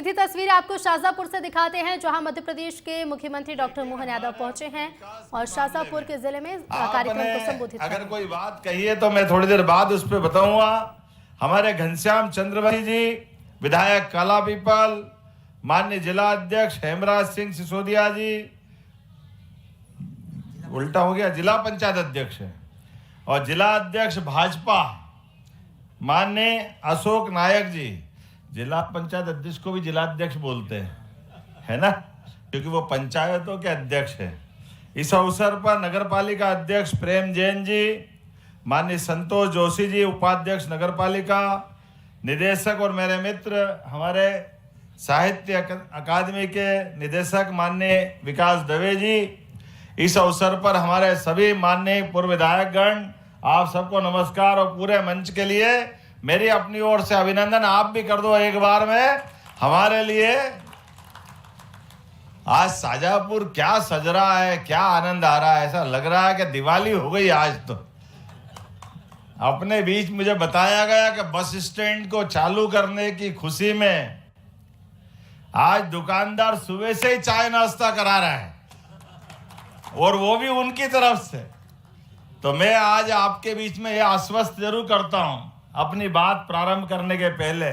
सीधी तस्वीर आपको शाजापुर से दिखाते हैं, जहां मध्य प्रदेश के मुख्यमंत्री डॉक्टर मोहन यादव पहुंचे हैं और शाजापुर के जिले में कार्यक्रम को संबोधित अगर कोई बात कही है तो मैं थोड़ी देर बाद उस पर बताऊंगा। हमारे घनश्याम चंद्रवंशी जी, विधायक कालापीपल, माननीय जिला अध्यक्ष हेमराज सिंह सिसोदिया जी, उल्टा हो गया, जिला पंचायत अध्यक्ष है, और जिला अध्यक्ष भाजपा माननीय अशोक नायक जी, जिला पंचायत अध्यक्ष को भी जिला अध्यक्ष बोलते हैं, है ना, क्योंकि वो पंचायतों के अध्यक्ष है। इस अवसर पर नगर पालिका अध्यक्ष प्रेम जैन जी, माननीय संतोष जोशी जी, उपाध्यक्ष नगर पालिका, निदेशक और मेरे मित्र हमारे साहित्य अकादमी के निदेशक माननीय विकास दवे जी, इस अवसर पर हमारे सभी माननीय पूर्व विधायकगण, आप सबको नमस्कार। और पूरे मंच के लिए मेरी अपनी ओर से अभिनंदन। आप भी कर दो एक बार में हमारे लिए। आज शाजापुर क्या सज रहा है, क्या आनंद आ रहा है, ऐसा लग रहा है कि दिवाली हो गई आज तो। अपने बीच मुझे बताया गया कि बस स्टैंड को चालू करने की खुशी में आज दुकानदार सुबह से ही चाय नाश्ता करा रहा है, और वो भी उनकी तरफ से। तो मैं आज आपके बीच में यह आश्वस्त जरूर करता हूं अपनी बात प्रारंभ करने के पहले,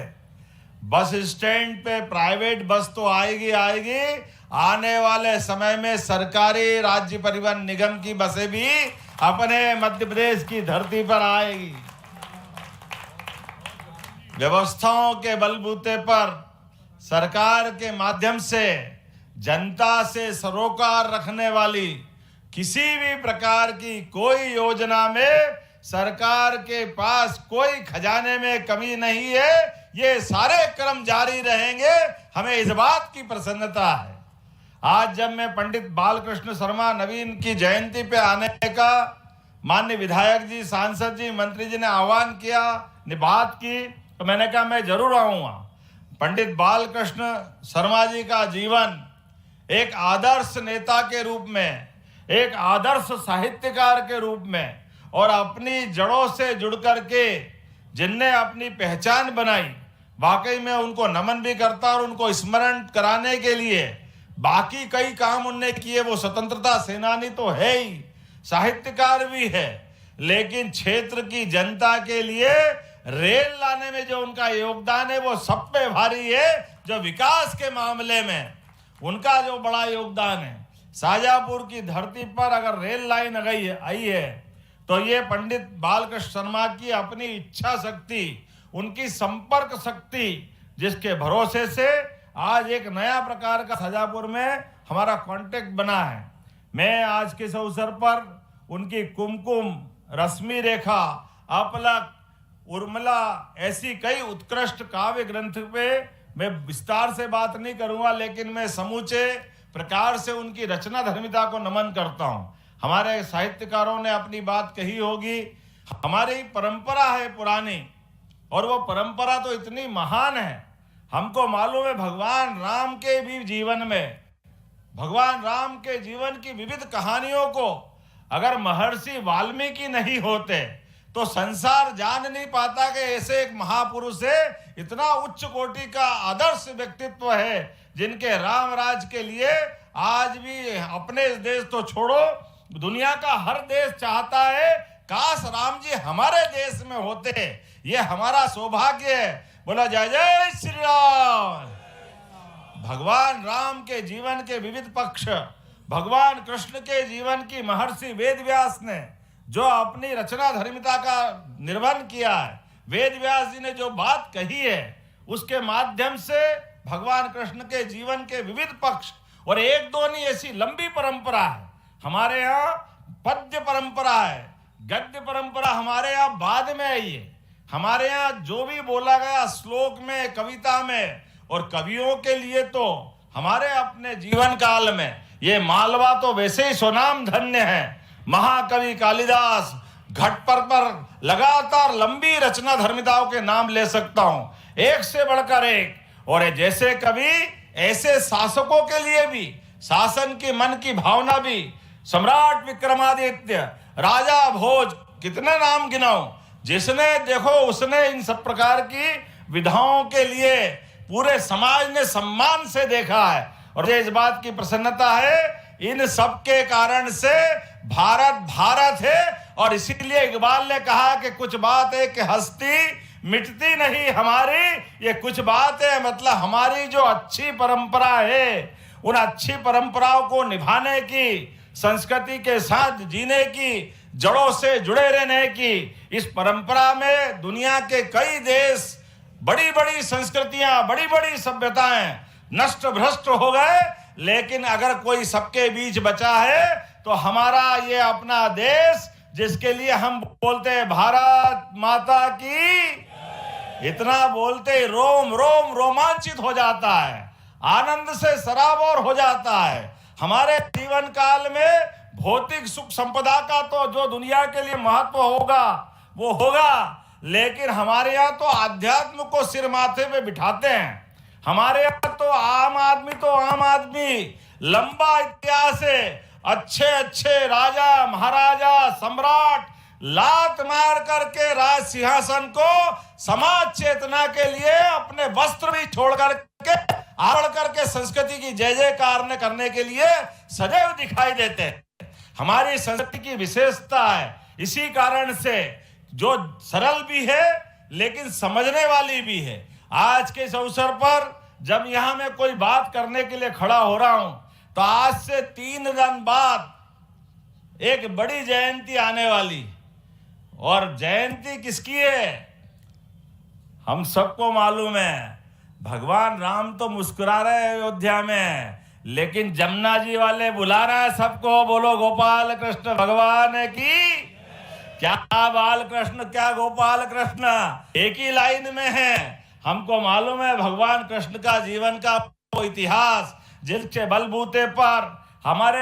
बस स्टैंड पे प्राइवेट बस तो आएगी, आने वाले समय में सरकारी राज्य परिवहन निगम की बसें भी अपने मध्य प्रदेश की धरती पर आएगी। व्यवस्थाओं के बलबूते पर सरकार के माध्यम से जनता से सरोकार रखने वाली किसी भी प्रकार की कोई योजना में सरकार के पास कोई खजाने में कमी नहीं है। ये सारे क्रम जारी रहेंगे, हमें इस बात की प्रसन्नता है। आज जब मैं पंडित बालकृष्ण शर्मा नवीन की जयंती पे आने का माननीय विधायक जी, सांसद जी, मंत्री जी ने आह्वान किया, ने बात की, तो मैंने कहा मैं जरूर आऊंगा। पंडित बालकृष्ण शर्मा जी का जीवन एक आदर्श नेता के रूप में, एक आदर्श साहित्यकार के रूप में, और अपनी जड़ों से जुड़ करके जिनने अपनी पहचान बनाई, वाकई में उनको नमन भी करता और उनको स्मरण कराने के लिए बाकी कई काम उनने किए। वो स्वतंत्रता सेनानी तो है ही, साहित्यकार भी है, लेकिन क्षेत्र की जनता के लिए रेल लाने में जो उनका योगदान है वो सब पे भारी है। जो विकास के मामले में उनका जो बड़ा योगदान है, शाजापुर की धरती पर अगर रेल लाइन आई है तो ये पंडित बालकृष्ण शर्मा की अपनी इच्छा शक्ति, उनकी संपर्क शक्ति, जिसके भरोसे से आज एक नया प्रकार का शाजापुर में हमारा कांटेक्ट बना है। मैं आज के इस अवसर पर उनकी कुमकुम, रश्मि रेखा, अपलक, उर्मिला, ऐसी कई उत्कृष्ट काव्य ग्रंथ पे मैं विस्तार से बात नहीं करूंगा, लेकिन मैं समूचे प्रकार से उनकी रचना धर्मिता को नमन करता हूं। हमारे साहित्यकारों ने अपनी बात कही होगी, हमारी परंपरा है पुरानी, और वो परंपरा तो इतनी महान है। हमको मालूम है भगवान राम के भी जीवन में, भगवान राम के जीवन की विविध कहानियों को अगर महर्षि वाल्मीकि नहीं होते तो संसार जान नहीं पाता कि ऐसे एक महापुरुष है, इतना उच्च कोटि का आदर्श व्यक्तित्व है, जिनके राम राज के लिए आज भी अपने इस देश तो छोड़ो, दुनिया का हर देश चाहता है काश राम जी हमारे देश में होते। ये हमारा सौभाग्य है। बोला जय जय श्री राम। भगवान राम के जीवन के विविध पक्ष, भगवान कृष्ण के जीवन की महर्षि वेद व्यास ने जो अपनी रचना धर्मिता का निर्वहन किया है, वेद व्यास जी ने जो बात कही है, उसके माध्यम से भगवान कृष्ण के जीवन के विविध पक्ष, और एक दो नहीं, ऐसी लंबी परंपरा है। हमारे यहाँ पद्य परंपरा है, गद्य परंपरा हमारे यहाँ बाद में आई है। हमारे यहाँ जो भी बोला गया श्लोक में, कविता में, और कवियों के लिए तो हमारे अपने जीवन काल में ये मालवा तो वैसे ही स्वनाम धन्य है। महाकवि कालिदास, घट पर लगातार लंबी रचना धर्मिताओं के नाम ले सकता हूं, एक से बढ़कर एक। और जैसे कवि ऐसे शासकों के लिए भी, शासन की मन की भावना भी, सम्राट विक्रमादित्य, राजा भोज, कितने नाम गिनाऊं, जिसने देखो उसने इन सब प्रकार की विधाओं के लिए पूरे समाज ने सम्मान से देखा है। और मुझे इस बात की प्रसन्नता है, इन सब के कारण से भारत भारत है। और इसीलिए इकबाल ने कहा कि कुछ बात है कि हस्ती मिटती नहीं हमारी, ये कुछ बात है मतलब हमारी जो अच्छी परंपरा है, उन अच्छी परंपराओं को निभाने की, संस्कृति के साथ जीने की, जड़ों से जुड़े रहने की, इस परंपरा में दुनिया के कई देश, बड़ी बड़ी संस्कृतियां, बड़ी बड़ी सभ्यताएं नष्ट भ्रष्ट हो गए, लेकिन अगर कोई सबके बीच बचा है तो हमारा ये अपना देश, जिसके लिए हम बोलते हैं भारत माता की। इतना बोलते ही रोम रोम रोमांचित हो जाता है, आनंद से सराबोर हो जाता है। हमारे जीवन काल में भौतिक सुख संपदा का तो जो दुनिया के लिए महत्व होगा वो होगा, लेकिन हमारे यहाँ तो आध्यात्म को सिर माथे पे बिठाते हैं। हमारे यहाँ तो आम आदमी, लंबा इतिहास है, अच्छे अच्छे राजा महाराजा सम्राट लात मार करके राज सिंहासन को समाज चेतना के लिए अपने वस्त्र भी छोड़ करके आड़ करके संस्कृति की जय जयकार करने के लिए सदैव दिखाई देते हैं। हमारी संस्कृति की विशेषता है, इसी कारण से जो सरल भी है लेकिन समझने वाली भी है। आज के इस अवसर पर जब यहां मैं कोई बात करने के लिए खड़ा हो रहा हूं, तो आज से 3 दिन बाद एक बड़ी जयंती आने वाली, और जयंती किसकी है हम सबको मालूम है। भगवान राम तो मुस्कुरा रहे हैं अयोध्या में, लेकिन जमुना जी वाले बुला रहे हैं सबको, बोलो गोपाल कृष्ण भगवान की। क्या बाल कृष्ण, क्या गोपाल कृष्ण, एक ही लाइन में है। हमको मालूम है भगवान कृष्ण का जीवन का वो इतिहास, जिसके बलबूते पर हमारे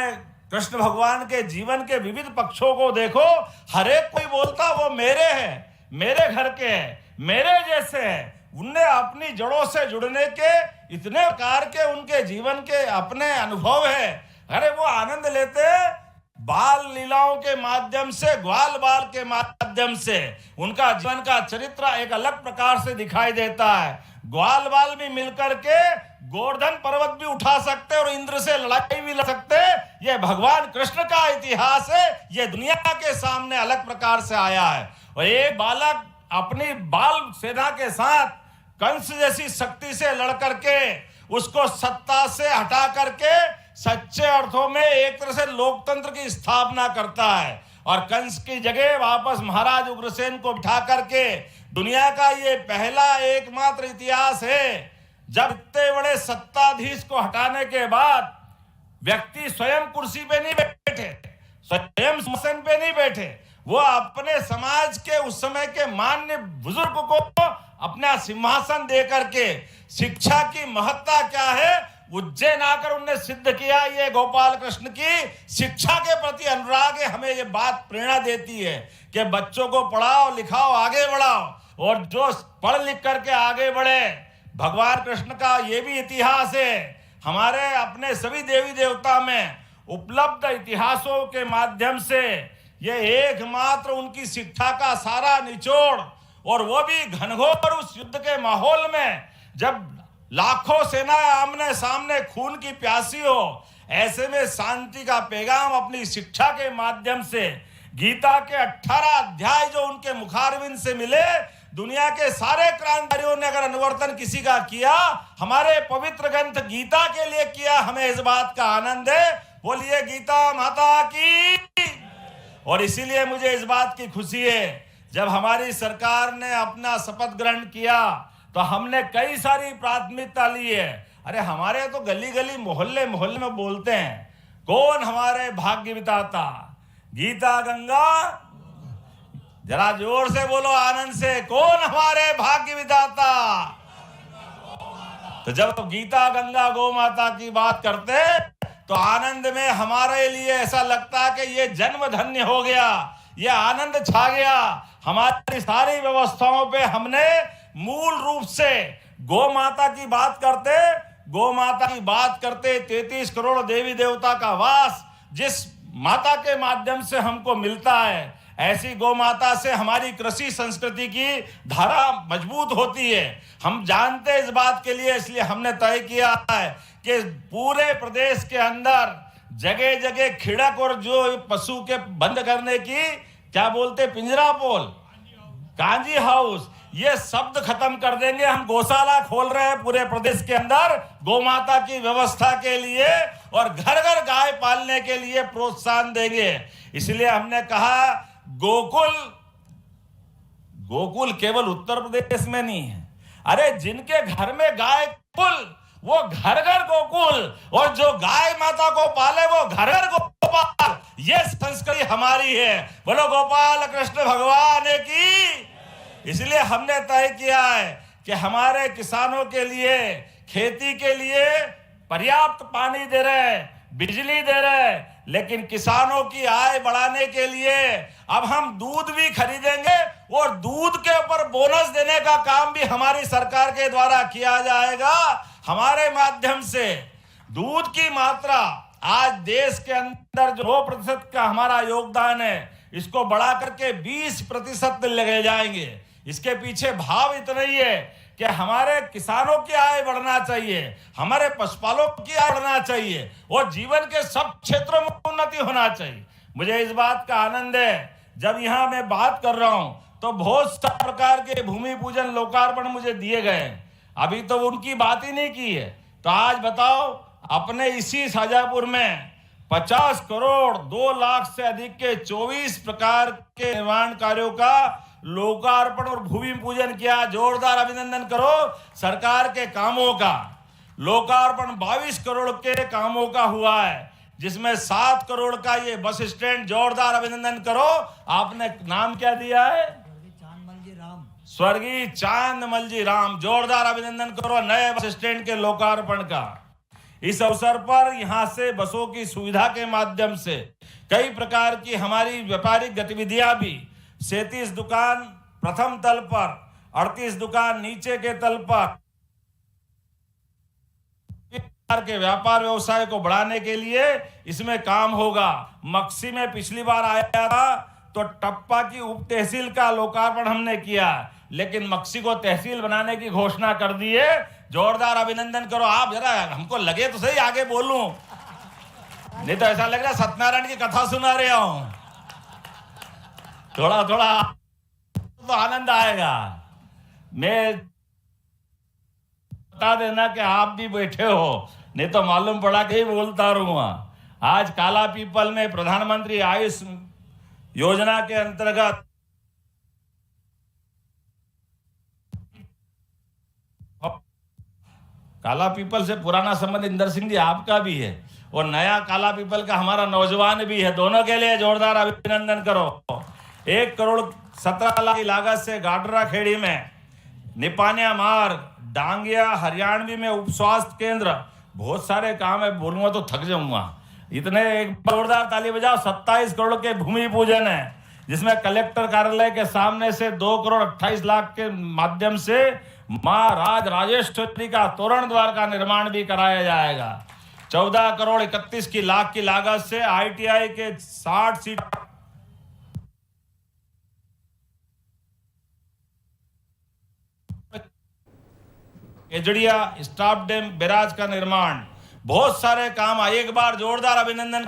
कृष्ण भगवान के जीवन के विविध पक्षों को देखो, हर एक कोई बोलता वो मेरे हैं, मेरे घर के हैं, मेरे जैसे हैं। उनने अपनी जड़ों से जुड़ने के इतने प्रकार के उनके जीवन के अपने अनुभव है। अरे वो आनंद लेते बाल लीलाओं के माध्यम से, ग्वाल बाल के माध्यम से उनका जीवन का चरित्र एक अलग प्रकार से दिखाई देता है। ग्वाल बाल भी मिलकर के गोवर्धन पर्वत भी उठा सकते और इंद्र से लड़ाई भी लड़ सकते। ये भगवान कृष्ण का इतिहास है, ये दुनिया के सामने अलग प्रकार से आया है। और एक बालक अपनी बाल सेना के साथ कंस जैसी शक्ति से लड़ करके उसको सत्ता से हटा करके सच्चे अर्थों में एक तरह से लोकतंत्र की स्थापना करता है, और कंस की जगह वापस महाराज उग्रसेन को बिठा करके दुनिया का ये पहला एकमात्र इतिहास है जब इतने बड़े सत्ताधीश को हटाने के बाद व्यक्ति स्वयं कुर्सी पे नहीं बैठे, स्वयं सिंहासन पे नहीं बैठे, वो अपने समाज के उस समय के मान्य बुजुर्ग को अपना सिंहासन दे करके शिक्षा की महत्ता क्या है उज्जैन आकर उनने सिद्ध किया। ये गोपाल कृष्ण की शिक्षा के प्रति अनुराग है, हमें ये बात प्रेरणा देती है कि बच्चों को पढ़ाओ लिखाओ आगे बढ़ाओ, और जो पढ़ लिख करके आगे बढ़े। भगवान कृष्ण का ये भी इतिहास है, हमारे अपने सभी देवी देवता में उपलब्ध इतिहासों के माध्यम से ये एकमात्र उनकी शिक्षा का सारा निचोड़, और वो भी घनघोर उस युद्ध के माहौल में जब लाखों सेनाएं आमने सामने खून की प्यासी हो, ऐसे में शांति का पैगाम अपनी शिक्षा के माध्यम से गीता के 18 अध्याय जो उनके मुखारविंद से मिले, दुनिया के सारे क्रांतिकारियों ने अगर अनुवर्तन किसी का किया, हमारे पवित्र ग्रंथ गीता के लिए किया। हमें इस बात का आनंद है, बोलिए गीता माता की। और इसीलिए मुझे इस बात की खुशी है, जब हमारी सरकार ने अपना शपथ ग्रहण किया तो हमने कई सारी प्राथमिकता ली है। अरे हमारे तो गली गली मोहल्ले मोहल्ले में बोलते हैं, कौन हमारे भाग्य विधाता, गीता गंगा, जरा जोर से बोलो आनंद से, कौन हमारे भाग्य विधाता। तो जब गीता गंगा गौ माता की बात करते तो आनंद में हमारे लिए ऐसा लगता कि ये जन्म धन्य हो गया, ये आनंद छा गया। हमारी सारी व्यवस्थाओं पे हमने मूल रूप से गौ माता की बात करते 33 करोड़ देवी देवता का वास जिस माता के माध्यम से हमको मिलता है, ऐसी गौ माता से हमारी कृषि संस्कृति की धारा मजबूत होती है। हम जानते हैं इस बात के लिए, इसलिए हमने तय किया है कि पूरे प्रदेश के अंदर जगह जगह खिड़क और जो पशु के बंद करने की क्या बोलते पिंजरा पोल, कांजी हाउस, ये शब्द खत्म कर देंगे। हम गौशाला खोल रहे हैं पूरे प्रदेश के अंदर गौ माता की व्यवस्था के लिए और घर घर गाय पालने के लिए प्रोत्साहन देंगे। इसलिए हमने कहा गोकुल केवल उत्तर प्रदेश में नहीं है, अरे जिनके घर में गाय कुल वो घर घर गोकुल, और जो गाय माता को पाले वो घर घर गोपाल। ये संस्कृति हमारी है। बोलो गोपाल कृष्ण भगवान की। इसलिए हमने तय किया है कि हमारे किसानों के लिए, खेती के लिए पर्याप्त पानी दे रहे, बिजली दे रहे, लेकिन किसानों की आय बढ़ाने के लिए अब हम दूध भी खरीदेंगे और दूध के ऊपर बोनस देने का काम भी हमारी सरकार के द्वारा किया जाएगा। हमारे माध्यम से दूध की मात्रा आज देश के अंदर जो 2% का हमारा योगदान है, इसको बढ़ा करके 20% ले जाएंगे। इसके पीछे भाव इतना ही है कि हमारे किसानों की आय बढ़ना चाहिए, हमारे पशुपालकों की आय बढ़ना चाहिए और जीवन के सब क्षेत्रों में उन्नति होना चाहिए। मुझे इस बात का आनंद है, जब यहाँ मैं बात कर रहा हूँ तो बहुत सारे प्रकार के भूमि पूजन लोकार्पण मुझे दिए गए, अभी तो उनकी बात ही नहीं की है। तो आज बताओ, अपने इसी शाजापुर में 50 करोड़ 2 लाख से अधिक के 24 प्रकार के निर्माण कार्यों का लोकार्पण और भूमि पूजन किया। जोरदार अभिनंदन करो सरकार के कामों का। लोकार्पण 22 करोड़ के कामों का हुआ है, जिसमें 7 करोड़ का ये बस स्टैंड। जोरदार अभिनंदन करो। आपने नाम क्या दिया है? स्वर्गीय चांदमल जी राम। जोरदार अभिनंदन करो नए बस स्टैंड के लोकार्पण का। इस अवसर पर यहां से बसों की सुविधा के माध्यम से कई प्रकार की हमारी व्यापारिक गतिविधियां भी, 37 दुकान प्रथम तल पर, 38 दुकान नीचे के तल पर के व्यापार व्यवसाय को बढ़ाने के लिए इसमें काम होगा। मक्सी में पिछली बार आया था तो टप्पा की उप तहसील का लोकार्पण हमने किया, लेकिन मक्सी को तहसील बनाने की घोषणा कर दी है। जोरदार अभिनंदन करो। आप जरा, हमको लगे तो सही आगे बोलूं, नहीं तो ऐसा लग रहा है सत्यनारायण की कथा सुना रहा हूं। थोड़ा थोड़ा तो आनंद आएगा। मैं बता देना कि आप भी बैठे हो, नहीं तो मालूम पड़ा कि ही बोलता रहूंगा। आज काला पीपल में प्रधानमंत्री आयुष योजना के अंतर्गत काला पीपल से पुराना संबंध इंदर सिंह जी आपका भी है और नया काला पीपल का हमारा नौजवान भी है। दोनों के लिए जोरदार अभिनंदन करो। 1 करोड़ 17 लाख की लागत से गाडरा खेड़ी में निपानिया मार्ग, डांगिया हरियाणवी में उप स्वास्थ्य केंद्र, बहुत सारे काम है, बोलूंगा तो थक जाऊंगा। इतने एक जोरदार ताली बजाओ। 27 करोड़ के भूमि पूजन है, जिसमें कलेक्टर कार्यालय के सामने से 2 करोड़ 28 लाख के माध्यम से मां राज राजेश्वरी का तोरण द्वार का निर्माण भी कराया जाएगा। 14 करोड़ 31 लाख की लागत से ITI के 60 सीट एजड़िया स्टाफ डैम बैराज का निर्माण, बहुत सारे काम आए। एक बार जोरदार अभिनंदन।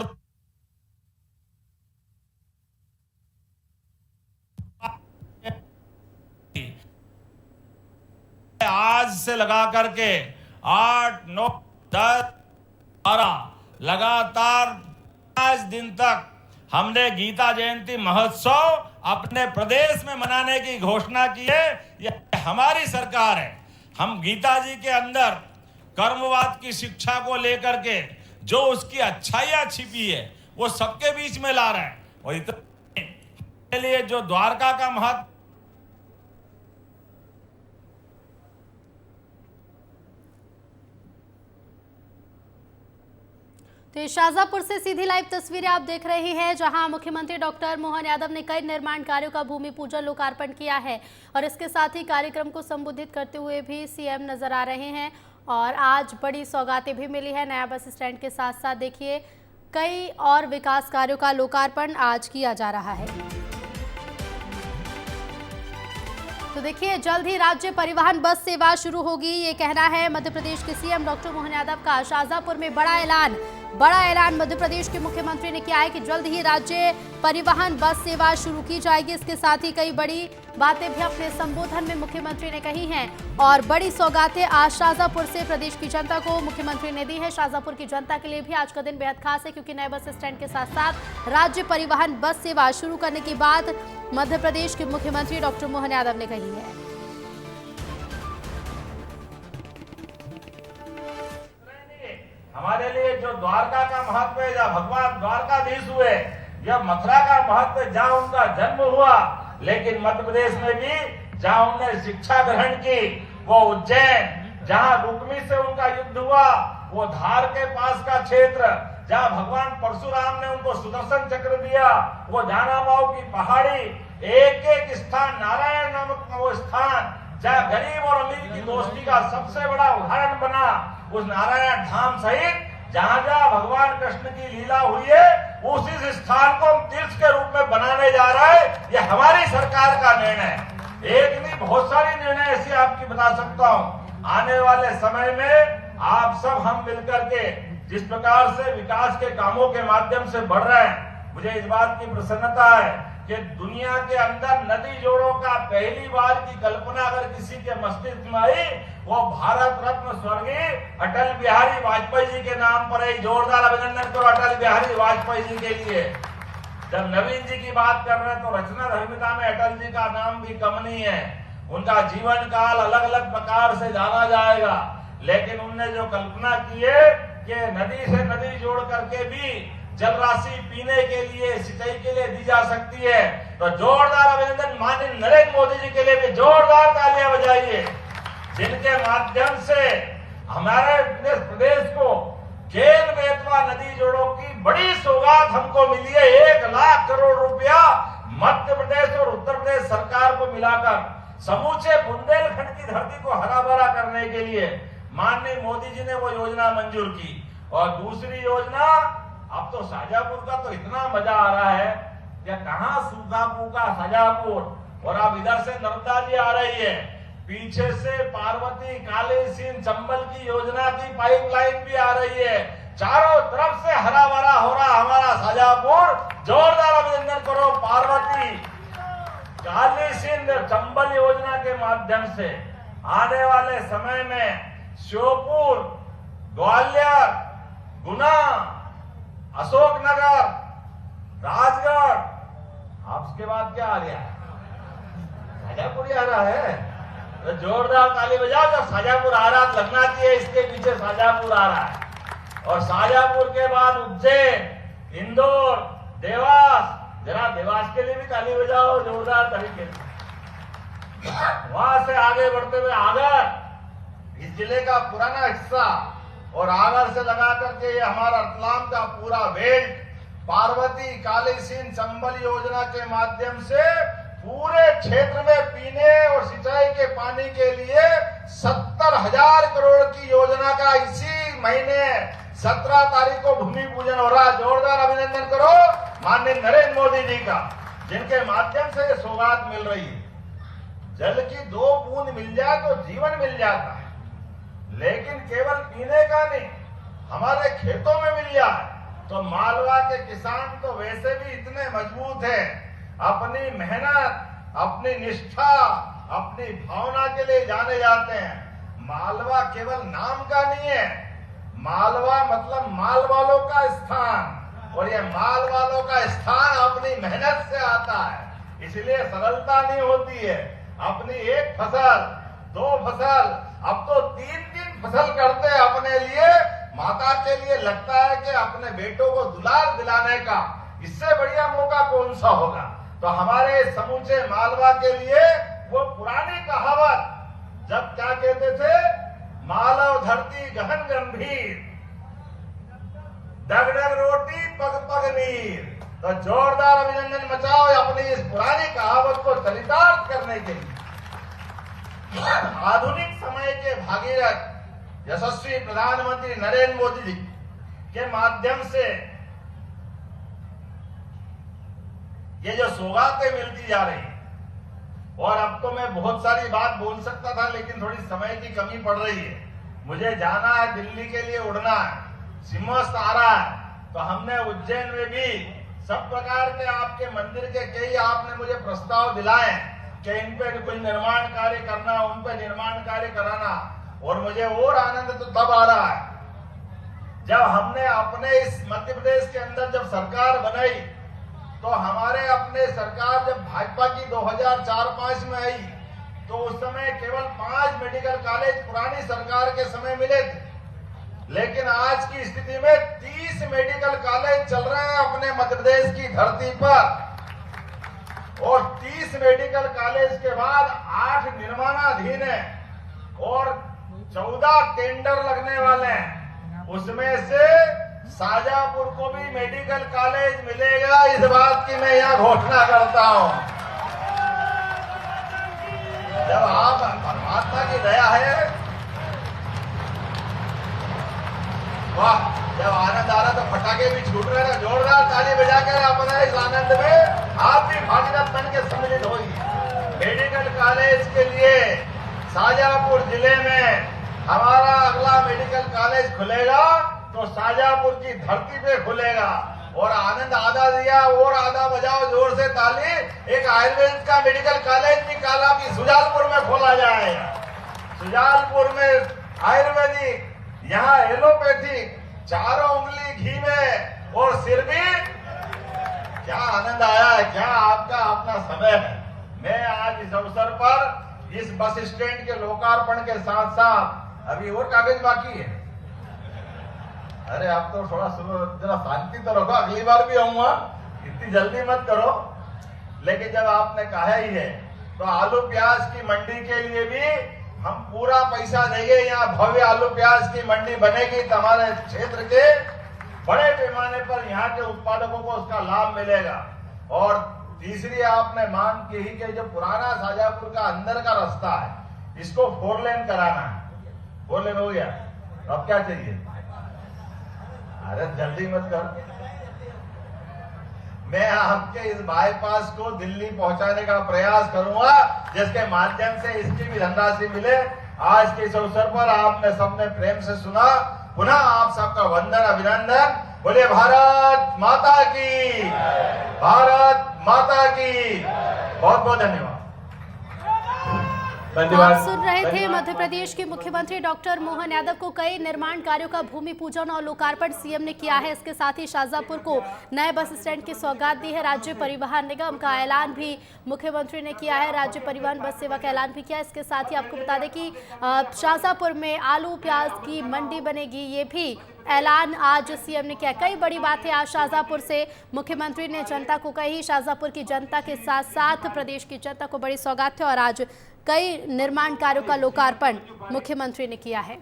आज से लगा करके 8, 9, 10, 12 लगातार 5 दिन तक हमने गीता जयंती महोत्सव अपने प्रदेश में मनाने की घोषणा की है। यह हमारी सरकार है। हम गीता जी के अंदर कर्मवाद की शिक्षा को लेकर के जो उसकी अच्छाइयां छिपी है वो सबके बीच में ला रहे हैं। और इतने लिए जो द्वारका का महत्व, तो शाजापुर से सीधी लाइव तस्वीरें आप देख रहे हैं, जहां मुख्यमंत्री डॉक्टर मोहन यादव ने कई निर्माण कार्यों का भूमि पूजन लोकार्पण किया है और इसके साथ ही कार्यक्रम को संबोधित करते हुए भी सीएम नजर आ रहे हैं। और आज बड़ी सौगातें भी मिली है। नया बस स्टैंड के साथ साथ देखिए कई और विकास कार्यों का लोकार्पण आज किया जा रहा है। तो देखिए जल्द ही राज्य परिवहन बस सेवा शुरू होगी, ये कहना है मध्य प्रदेश के सीएम डॉक्टर मोहन यादव का। शाहजहांपुर में बड़ा ऐलान मध्य प्रदेश के मुख्यमंत्री ने किया है कि जल्द ही राज्य परिवहन बस सेवा शुरू की जाएगी। इसके साथ ही कई बड़ी बातें भी अपने संबोधन में मुख्यमंत्री ने कही हैं और बड़ी सौगातें आज शाहजहांपुर से प्रदेश की जनता को मुख्यमंत्री ने दी है। शाहजहांपुर की जनता के लिए भी आज का दिन बेहद खास है, क्योंकि नए बस स्टैंड के साथ साथ राज्य परिवहन बस सेवा शुरू करने की बात मध्य प्रदेश के मुख्यमंत्री डॉक्टर मोहन यादव ने कही है। हमारे लिए जो द्वारका का महत्व है, जहाँ भगवान द्वारकाधीश हुए, या मथुरा का महत्व है जहाँ उनका जन्म हुआ, लेकिन मध्य प्रदेश में भी जहाँ उन्होंने शिक्षा ग्रहण की, वो उज्जैन, जहाँ रुक्मी से उनका युद्ध हुआ, वो धार के पास का क्षेत्र, जहाँ भगवान परशुराम ने उनको सुदर्शन चक्र दिया, वो जानाबाव की पहाड़ी, एक एक स्थान नारायण नामक वो स्थान जहाँ गरीब और अमीर की दोस्ती का सबसे बड़ा उदाहरण बना, उस नारायण धाम सहित जहाँ जहाँ भगवान कृष्ण की लीला हुई है, उसी स्थान को हम तीर्थ के रूप में बनाने जा रहा है। ये हमारी सरकार का निर्णय है। एक नहीं, बहुत सारी निर्णय ऐसी आपकी बता सकता हूँ। आने वाले समय में आप सब हम मिलकर के जिस प्रकार से विकास के कामों के माध्यम से बढ़ रहे हैं, मुझे इस बात की प्रसन्नता है कि दुनिया के अंदर नदी जोड़ों का पहली बार की कल्पना अगर किसी के मस्तिष्क में आई, वो भारत रत्न स्वर्गीय अटल बिहारी वाजपेयी जी के नाम पर है। जोरदार अभिनंदन करो अटल बिहारी वाजपेयी जी के लिए। जब नवीन जी की बात कर रहे हैं तो रचना धर्मिता में अटल जी का नाम भी कम नहीं है। उनका जीवन काल अलग अलग प्रकार से जाना जाएगा, लेकिन उनने जो कल्पना की है कि नदी से नदी जोड़ करके भी जल राशि पीने के लिए, सिंचाई के लिए दी जा सकती है, तो जोरदार अभिनंदन माननीय नरेंद्र मोदी जी के लिए भी जोरदार तालियां बजाइए, जिनके माध्यम से हमारे प्रदेश को केन बेतवा नदी जोड़ों की बड़ी सौगात हमको मिली है। 1 लाख करोड़ रुपया मध्य प्रदेश और उत्तर प्रदेश सरकार को मिलाकर समूचे बुंदेलखंड की धरती को हरा भरा करने के लिए माननीय मोदी जी ने वो योजना मंजूर की। और दूसरी योजना, अब तो शाहजहांपुर का तो इतना मजा आ रहा है कि कहाँ सूखा फूका शाहजहांपुर, और अब इधर से नर्मदा जी आ रही है, पीछे से पार्वती, काली सिंध, चंबल की योजना की पाइपलाइन भी आ रही है। चारों तरफ से हरा भरा हो रहा हमारा शाहजहांपुर। जोरदार अभिनंदन करो पार्वती, काली सिंध, चंबल योजना के माध्यम से आने वाले समय में श्योपुर, ग्वालियर, गुना, अशोकनगर, राजगढ़, आपके बाद क्या आ गया? शाहजहांपुर आ रहा है। तो जोरदार ताली बजाओ, जब शाहजहांपुर आ रहा लगना चाहिए इसके पीछे शाहजहांपुर आ रहा है। और शाहजहांपुर के बाद उज्जैन, इंदौर, देवास, जरा देवास के लिए भी ताली बजाओ जोरदार तरीके से। वहां से आगे बढ़ते हुए आगर, इस जिले का पुराना हिस्सा, और आगर से लगा करके ये हमारा रतलाम का पूरा बेल्ट, पार्वती, काली सिंध, चंबल योजना के माध्यम से पूरे क्षेत्र में पीने और सिंचाई के पानी के लिए 70,000 करोड़ की योजना का इसी महीने 17 तारीख को भूमि पूजन हो रहा है। जोरदार अभिनंदन करो माननीय नरेंद्र मोदी जी का, जिनके माध्यम से ये सौगात मिल रही है। जल की 2 बूंद मिल जाए तो जीवन मिल जाता है, लेकिन केवल पीने का नहीं, हमारे खेतों में मिल जाए तो मालवा के किसान तो वैसे भी इतने मजबूत हैं, अपनी मेहनत, अपनी निष्ठा, अपनी भावना के लिए जाने जाते हैं। मालवा केवल नाम का नहीं है, मालवा मतलब माल वालों का स्थान, और ये माल वालों का स्थान अपनी मेहनत से आता है, इसलिए सरलता नहीं होती है। अपनी 1 फसल, 2 फसल, अब तो 3-3 फसल करते हैं अपने लिए। माता के लिए लगता है कि अपने बेटों को दुलार दिलाने का इससे बढ़िया मौका कौन सा होगा। तो हमारे समूचे मालवा के लिए वो पुरानी कहावत, जब क्या कहते थे, मालव धरती गहन गंभीर, डग डग रोटी पग पग नीर। तो जोरदार अभिनंदन मचाओ अपनी इस पुरानी कहावत को चरितार्थ करने के लिए। आधुनिक समय के भागीरथ यशस्वी प्रधानमंत्री नरेंद्र मोदी जी के माध्यम से ये जो सौगातें मिलती जा रही, और अब तो मैं बहुत सारी बात बोल सकता था, लेकिन थोड़ी समय की कमी पड़ रही है। मुझे जाना है, दिल्ली के लिए उड़ना है, सिम्हस्थ आ रहा है। तो हमने उज्जैन में भी सब प्रकार के आपके मंदिर के कई आपने मुझे प्रस्ताव दिलाए कि इन पे कुछ निर्माण कार्य करना, उन पे निर्माण कार्य कराना। और मुझे और आनंद तो तब आ रहा है जब हमने अपने इस मध्य प्रदेश के अंदर जब सरकार बनाई, तो हमारे अपने सरकार जब भाजपा की 2004-05 में आई, तो उस समय केवल 5 मेडिकल कॉलेज पुरानी सरकार के समय मिले थे। लेकिन आज की स्थिति में 30 मेडिकल कॉलेज चल रहे हैं अपने मध्य प्रदेश की धरती पर। और 30 मेडिकल कॉलेज के बाद 8 निर्माणाधीन है और 14 टेंडर लगने वाले हैं। उसमें से शाजापुर को भी मेडिकल कॉलेज मिलेगा, इस बात की मैं यहाँ घोषणा करता हूँ। जब आप परमात्मा की दया है, वाह, जब आनंद आ रहा तो फटाके भी छूट रहे हैं। जोरदार ताली बजाकर अपना इस आनंद में आप भी भागीदार बन के सम्मिलित होइए। मेडिकल कॉलेज के लिए शाजापुर जिले में हमारा अगला मेडिकल कॉलेज खुलेगा तो शाजापुर की धरती पे खुलेगा। और आनंद आधा दिया और आधा बजाओ जोर से ताली। एक आयुर्वेद का मेडिकल कॉलेज भी काला भी सुजालपुर में खोला जाएगा। सुजालपुर में आयुर्वेदिक, यहाँ एलोपैथिक, चारों उंगली घी में और सिर भी। क्या आनंद आया है, क्या आपका अपना समय है। मैं आज इस अवसर पर इस बस स्टैंड के लोकार्पण के साथ साथ अभी और कागज बाकी है। अरे आप तो थोड़ा जरा शांति तो रखो, अगली बार भी आऊंगा, इतनी जल्दी मत करो। लेकिन जब आपने कहा ही है तो आलू प्याज की मंडी के लिए भी हम पूरा पैसा देंगे। यहाँ भव्य आलू प्याज की मंडी बनेगी, हमारे क्षेत्र के बड़े पैमाने पर यहाँ के उत्पादकों को उसका लाभ मिलेगा। और तीसरी आपने मांग की ही कि जो पुराना शाजापुर का अंदर का रास्ता है, इसको 4 लेन कराना है। 4 लेन हो गया, अब क्या चाहिए? अरे जल्दी मत कर। मैं आपके इस बाईपास को दिल्ली पहुंचाने का प्रयास करूंगा, जिसके माध्यम से इसकी भी धनराशि मिले। आज के इस अवसर पर आपने सबने प्रेम से सुना। पुनः आप सबका वंदन, अभिनंदन। बोले भारत माता की, भारत माता की। बहुत बहुत धन्यवाद। आप सुन रहे थे मध्य प्रदेश के मुख्यमंत्री डॉक्टर मोहन यादव को कई निर्माण कार्यों का भूमि पूजन और लोकार्पण सीएम ने किया है। इसके साथ ही शाजापुर को नए बस स्टैंड की सौगात दी है। राज्य परिवहन निगम का ऐलान भी मुख्यमंत्री ने किया है, राज्य परिवहन बस सेवा का ऐलान भी किया है। इसके साथ ही आपको बता दें कि शाजापुर में आलू प्याज की मंडी बनेगी, ये भी ऐलान आज सीएम ने किया। कई बड़ी बातें आज शाजापुर से मुख्यमंत्री ने जनता को कही। शाजापुर की जनता के साथ साथ प्रदेश की जनता को बड़ी सौगात है और आज कई निर्माण कार्यों का लोकार्पण मुख्यमंत्री ने किया है।